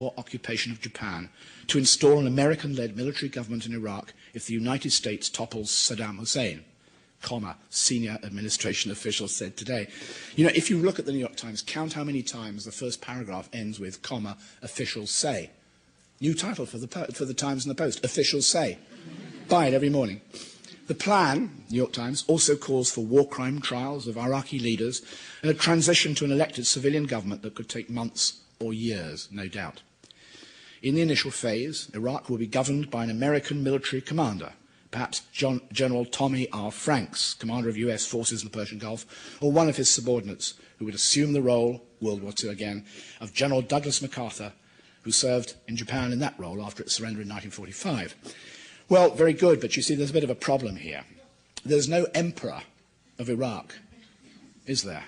occupation of Japan to install an American-led military government in Iraq if the United States topples Saddam Hussein, senior administration officials said today. You know, if you look at the New York Times, count how many times the first paragraph ends with, officials say. New title for the Times and the Post, officials say. Buy it every morning. The plan, New York Times, also calls for war crime trials of Iraqi leaders and a transition to an elected civilian government that could take months or years, no doubt. In the initial phase, Iraq will be governed by an American military commander, perhaps General Tommy R. Franks, commander of US forces in the Persian Gulf, or one of his subordinates, who would assume the role, World War II again, of General Douglas MacArthur, who served in Japan in that role after its surrender in 1945. Well, very good, but you see there's a bit of a problem here. There's no emperor of Iraq, is there?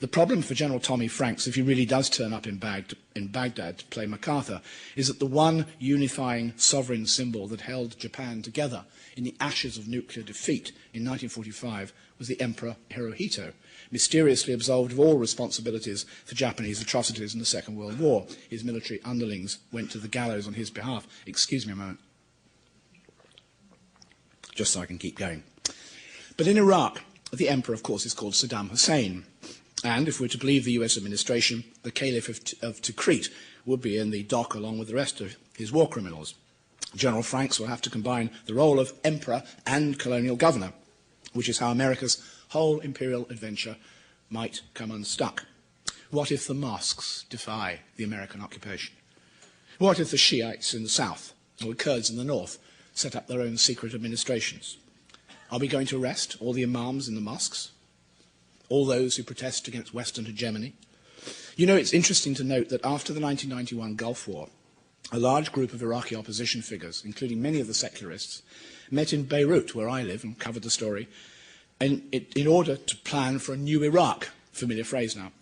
The problem for General Tommy Franks, if he really does turn up in Baghdad to play MacArthur, is that the one unifying sovereign symbol that held Japan together in the ashes of nuclear defeat in 1945 was the Emperor Hirohito, mysteriously absolved of all responsibilities for Japanese atrocities in the Second World War. His military underlings went to the gallows on his behalf. Excuse me a moment, just so I can keep going. But in Iraq, the emperor, of course, is called Saddam Hussein. And if we're to believe the US administration, the Caliph of Tikrit would be in the dock along with the rest of his war criminals. General Franks will have to combine the role of emperor and colonial governor, which is how America's whole imperial adventure might come unstuck. What if the mosques defy the American occupation? What if the Shiites in the south or the Kurds in the north set up their own secret administrations? Are we going to arrest all the imams in the mosques? All those who protest against Western hegemony? You know, it's interesting to note that after the 1991 Gulf War, a large group of Iraqi opposition figures, including many of the secularists, met in Beirut, where I live, and covered the story, in order to plan for a new Iraq, familiar phrase now,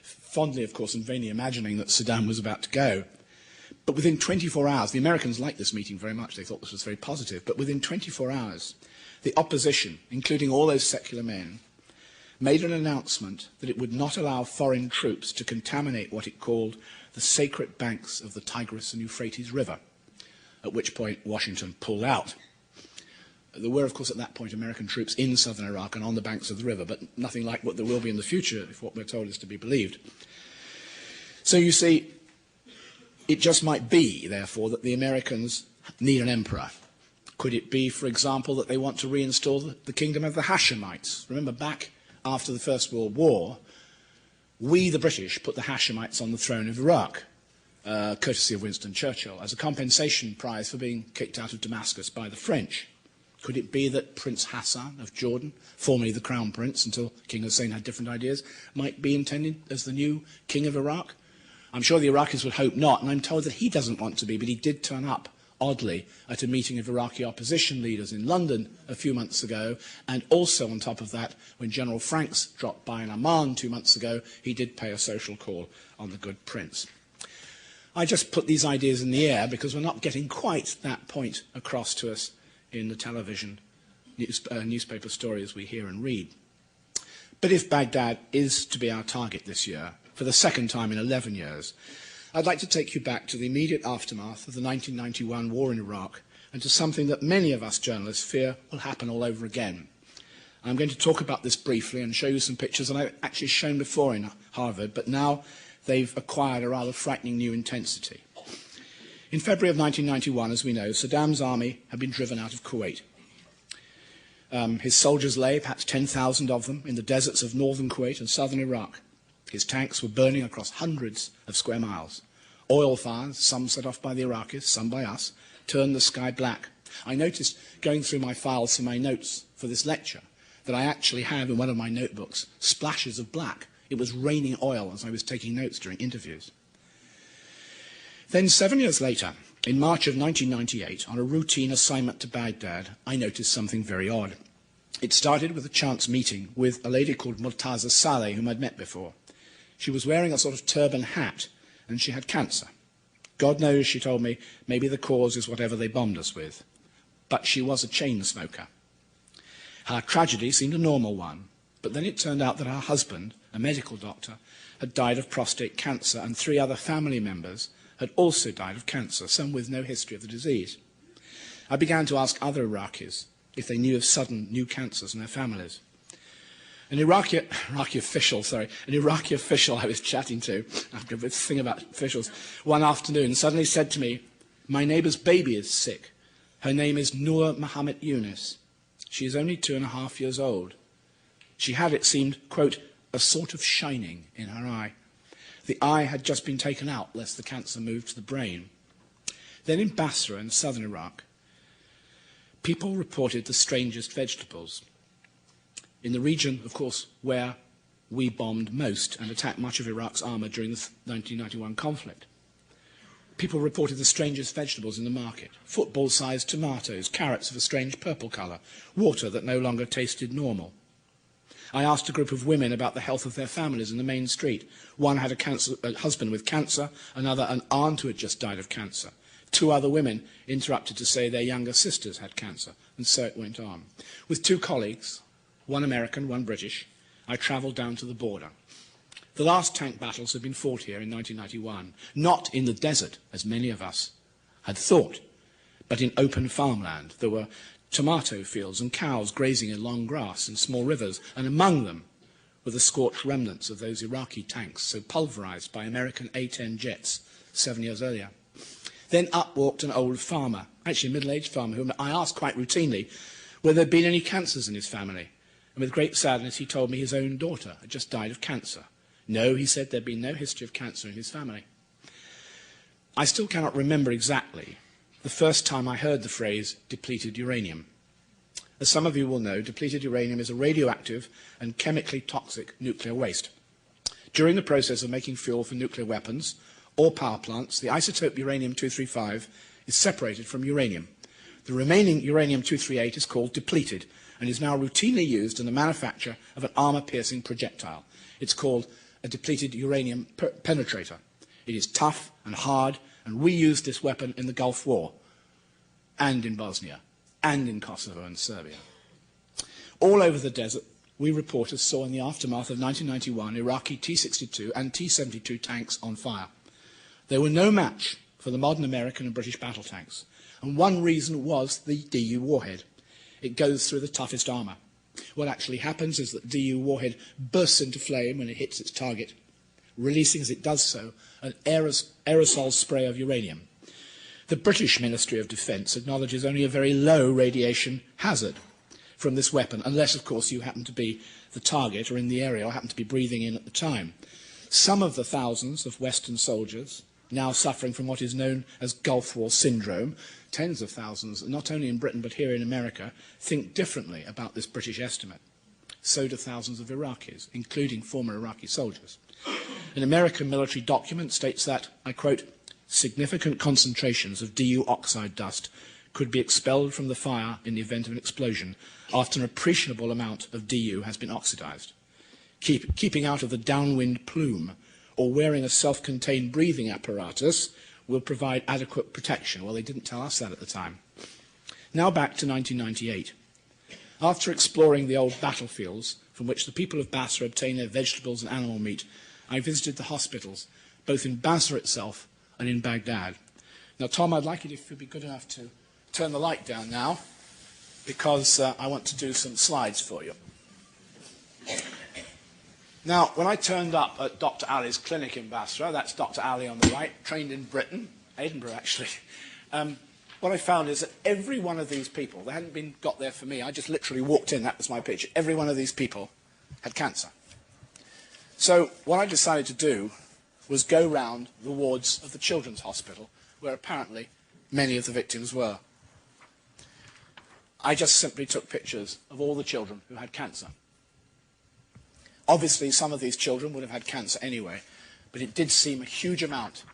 fondly, of course, and vainly imagining that Saddam was about to go. But within 24 hours, the Americans liked this meeting very much, they thought this was very positive, but within 24 hours, the opposition, including all those secular men, made an announcement that it would not allow foreign troops to contaminate what it called the sacred banks of the Tigris and Euphrates River, at which point Washington pulled out. There were, of course, at that point American troops in southern Iraq and on the banks of the river, but nothing like what there will be in the future, if what we're told is to be believed. So you see, it just might be, therefore, that the Americans need an emperor. Could it be, for example, that they want to reinstall the kingdom of the Hashemites? Remember, back after the First World War, we, the British, put the Hashemites on the throne of Iraq, courtesy of Winston Churchill, as a compensation prize for being kicked out of Damascus by the French. Could it be that Prince Hassan of Jordan, formerly the Crown Prince until King Hussein had different ideas, might be intended as the new king of Iraq? I'm sure the Iraqis would hope not, and I'm told that he doesn't want to be, but he did turn up, oddly, at a meeting of Iraqi opposition leaders in London a few months ago, and also on top of that, when General Franks dropped by in Amman 2 months ago, he did pay a social call on the good prince. I just put these ideas in the air because we're not getting quite that point across to us in the television newspaper stories we hear and read. But if Baghdad is to be our target this year, for the second time in 11 years, I'd like to take you back to the immediate aftermath of the 1991 war in Iraq and to something that many of us journalists fear will happen all over again. I'm going to talk about this briefly and show you some pictures that I've actually shown before in Harvard, but now they've acquired a rather frightening new intensity. In February of 1991, as we know, Saddam's army had been driven out of Kuwait. His soldiers lay, perhaps 10,000 of them, in the deserts of northern Kuwait and southern Iraq. His tanks were burning across hundreds of square miles. Oil fires, some set off by the Iraqis, some by us, turned the sky black. I noticed, going through my files for my notes for this lecture, that I actually have in one of my notebooks splashes of black. It was raining oil as I was taking notes during interviews. Then 7 years later, in March of 1998, on a routine assignment to Baghdad, I noticed something very odd. It started with a chance meeting with a lady called Murtaza Saleh, whom I'd met before. She was wearing a sort of turban hat, and she had cancer. God knows, she told me, maybe the cause is whatever they bombed us with. But she was a chain smoker. Her tragedy seemed a normal one, but then it turned out that her husband, a medical doctor, had died of prostate cancer, and 3 other family members had also died of cancer, some with no history of the disease. I began to ask other Iraqis if they knew of sudden new cancers in their families. An Iraqi official I was chatting to, I've got this thing about officials, one afternoon suddenly said to me, "My neighbour's baby is sick. Her name is Noor Muhammad Yunus. She is only 2.5 years old. She had, it seemed, quote, a sort of shining in her eye. The eye had just been taken out lest the cancer moved to the brain." Then in Basra in southern Iraq, people reported the strangest vegetables. In the region, of course, where we bombed most and attacked much of Iraq's armour during the 1991 conflict. People reported the strangest vegetables in the market. Football-sized tomatoes, carrots of a strange purple colour, water that no longer tasted normal. I asked a group of women about the health of their families in the main street. One had a husband with cancer, another an aunt who had just died of cancer. 2 other women interrupted to say their younger sisters had cancer, and so it went on. With 2 colleagues, one American, one British, I travelled down to the border. The last tank battles had been fought here in 1991, not in the desert, as many of us had thought, but in open farmland. There were tomato fields and cows grazing in long grass and small rivers, and among them were the scorched remnants of those Iraqi tanks so pulverised by American A-10 jets 7 years earlier. Then up walked an old farmer, actually a middle-aged farmer, whom I asked quite routinely whether there had been any cancers in his family. And with great sadness he told me his own daughter had just died of cancer. No, he said, there had been no history of cancer in his family. I still cannot remember exactly the first time I heard the phrase depleted uranium. As some of you will know, depleted uranium is a radioactive and chemically toxic nuclear waste. During the process of making fuel for nuclear weapons or power plants, the isotope uranium-235 is separated from uranium. The remaining uranium-238 is called depleted and is now routinely used in the manufacture of an armour-piercing projectile. It's called a depleted uranium penetrator. It is tough and hard, and we used this weapon in the Gulf War, and in Bosnia, and in Kosovo and Serbia. All over the desert, we reporters saw in the aftermath of 1991 Iraqi T-62 and T-72 tanks on fire. They were no match for the modern American and British battle tanks, and one reason was the DU warhead. It goes through the toughest armour. What actually happens is that the DU warhead bursts into flame when it hits its target, releasing as it does so an aerosol spray of uranium. The British Ministry of Defence acknowledges only a very low radiation hazard from this weapon, unless, of course, you happen to be the target or in the area or happen to be breathing in at the time. Some of the thousands of Western soldiers now suffering from what is known as Gulf War syndrome, tens of thousands, not only in Britain but here in America, think differently about this British estimate. So do thousands of Iraqis, including former Iraqi soldiers. An American military document states that, I quote, significant concentrations of DU oxide dust could be expelled from the fire in the event of an explosion after an appreciable amount of DU has been oxidized. Keeping out of the downwind plume or wearing a self-contained breathing apparatus will provide adequate protection. Well, they didn't tell us that at the time. Now back to 1998. After exploring the old battlefields from which the people of Basra obtain their vegetables and animal meat, I visited the hospitals, both in Basra itself and in Baghdad. Now, Tom, I'd like it if you'd be good enough to turn the light down now, because I want to do some slides for you. Now, when I turned up at Dr. Ali's clinic in Basra, that's Dr. Ali on the right, trained in Britain, Edinburgh actually, what I found is that every one of these people, they hadn't been got there for me, I just literally walked in, that was my pitch, every one of these people had cancer. So what I decided to do was go round the wards of the Children's Hospital, where apparently many of the victims were. I just simply took pictures of all the children who had cancer. Obviously, some of these children would have had cancer anyway, but it did seem a huge amount.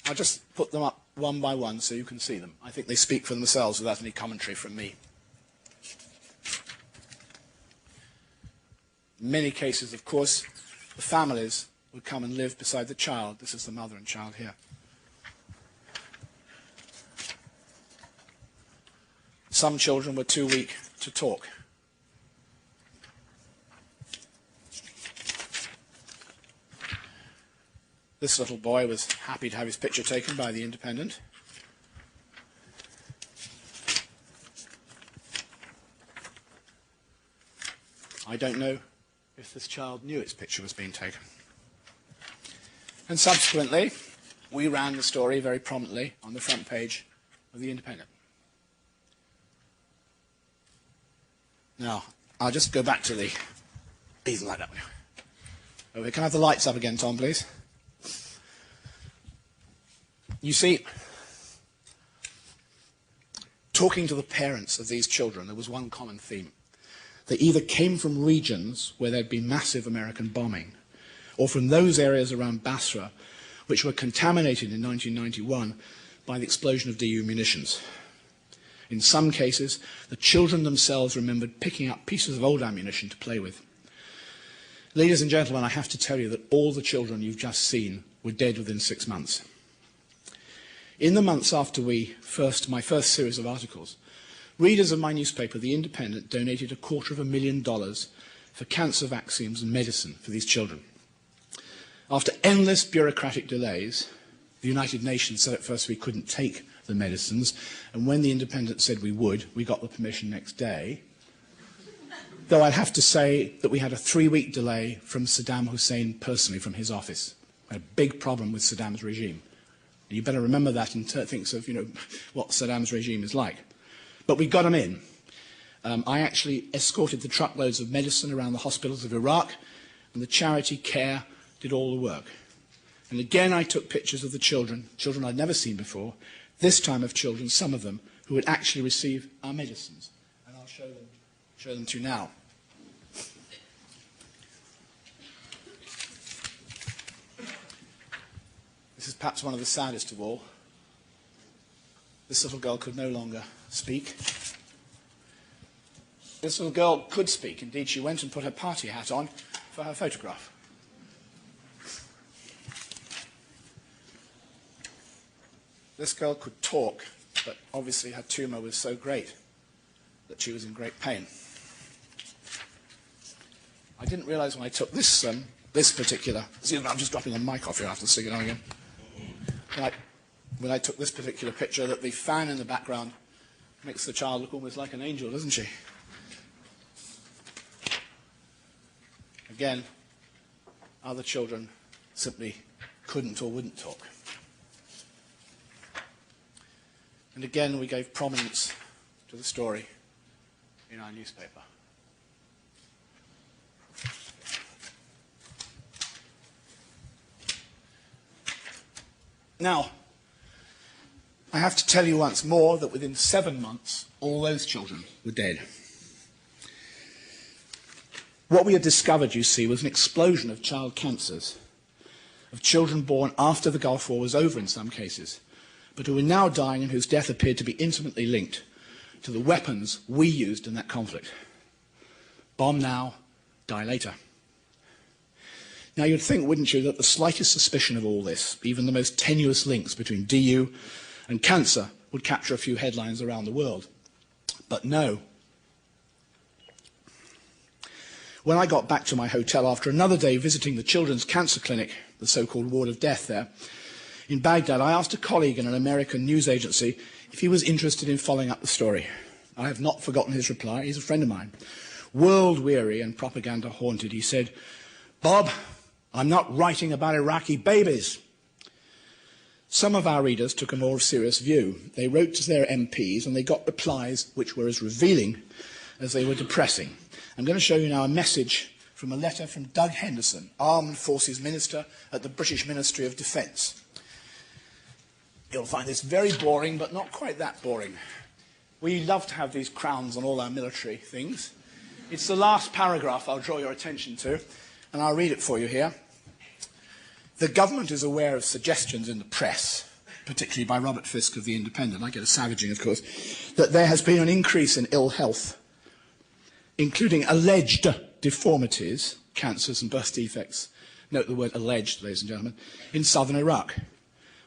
I'll just put them up one by one so you can see them. I think they speak for themselves without any commentary from me. In many cases, of course, the families would come and live beside the child. This is the mother and child here. Some children were too weak to talk. This little boy was happy to have his picture taken by the Independent. I don't know if this child knew its picture was being taken. And subsequently, we ran the story very prominently on the front page of the Independent. Now, I'll just go back to the... Please light up. Okay, can I have the lights up again, Tom, please? You see, talking to the parents of these children, there was one common theme. They either came from regions where there'd been massive American bombing, or from those areas around Basra which were contaminated in 1991 by the explosion of DU munitions. In some cases, the children themselves remembered picking up pieces of old ammunition to play with. Ladies and gentlemen, I have to tell you that all the children you've just seen were dead within 6 months. In the months after my first series of articles, readers of my newspaper, The Independent, donated $250,000 for cancer vaccines and medicine for these children. After endless bureaucratic delays, the United Nations said at first we couldn't take the medicines, and when The Independent said we would, we got the permission next day. Though I'd have to say that we had a 3-week delay from Saddam Hussein personally, from his office. We had a big problem with Saddam's regime. You better remember that and think of, what Saddam's regime is like. But we got them in. I actually escorted the truckloads of medicine around the hospitals of Iraq, and the charity CARE did all the work. And again, I took pictures of the children I'd never seen before, this time of children, some of them, who would actually receive our medicines. And I'll show them to you now. This is perhaps one of the saddest of all. This little girl could no longer speak. This little girl could speak. Indeed, she went and put her party hat on for her photograph. This girl could talk, but obviously her tumour was so great that she was in great pain. I didn't realise when I took this particular... Excuse me, I'm just dropping the mic off here after singing on again. When I took this particular picture, that the fan in the background makes the child look almost like an angel, doesn't she? Again, other children simply couldn't or wouldn't talk. And again, we gave prominence to the story in our newspaper. Now, I have to tell you once more that within 7 months, all those children were dead. What we had discovered, you see, was an explosion of child cancers, of children born after the Gulf War was over in some cases, but who were now dying and whose death appeared to be intimately linked to the weapons we used in that conflict. Bomb now, die later. Now, you'd think, wouldn't you, that the slightest suspicion of all this, even the most tenuous links between DU and cancer, would capture a few headlines around the world. But no. When I got back to my hotel after another day visiting the children's cancer clinic, the so-called ward of death there, in Baghdad, I asked a colleague in an American news agency if he was interested in following up the story. I have not forgotten his reply. He's a friend of mine. World-weary and propaganda-haunted, he said, "Bob, I'm not writing about Iraqi babies." Some of our readers took a more serious view. They wrote to their MPs and they got replies which were as revealing as they were depressing. I'm going to show you now a message from a letter from Doug Henderson, Armed Forces Minister at the British Ministry of Defence. You'll find this very boring, but not quite that boring. We love to have these crowns on all our military things. It's the last paragraph I'll draw your attention to, and I'll read it for you here. The government is aware of suggestions in the press, particularly by Robert Fisk of The Independent, I get a savaging, of course, that there has been an increase in ill health, including alleged deformities, cancers and birth defects, note the word alleged, ladies and gentlemen, in southern Iraq,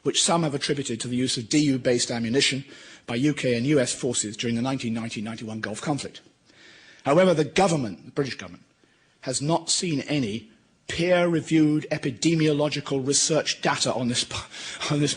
which some have attributed to the use of DU-based ammunition by UK and US forces during the 1990-91 Gulf conflict. However, the government, the British government, has not seen any peer-reviewed epidemiological research data on this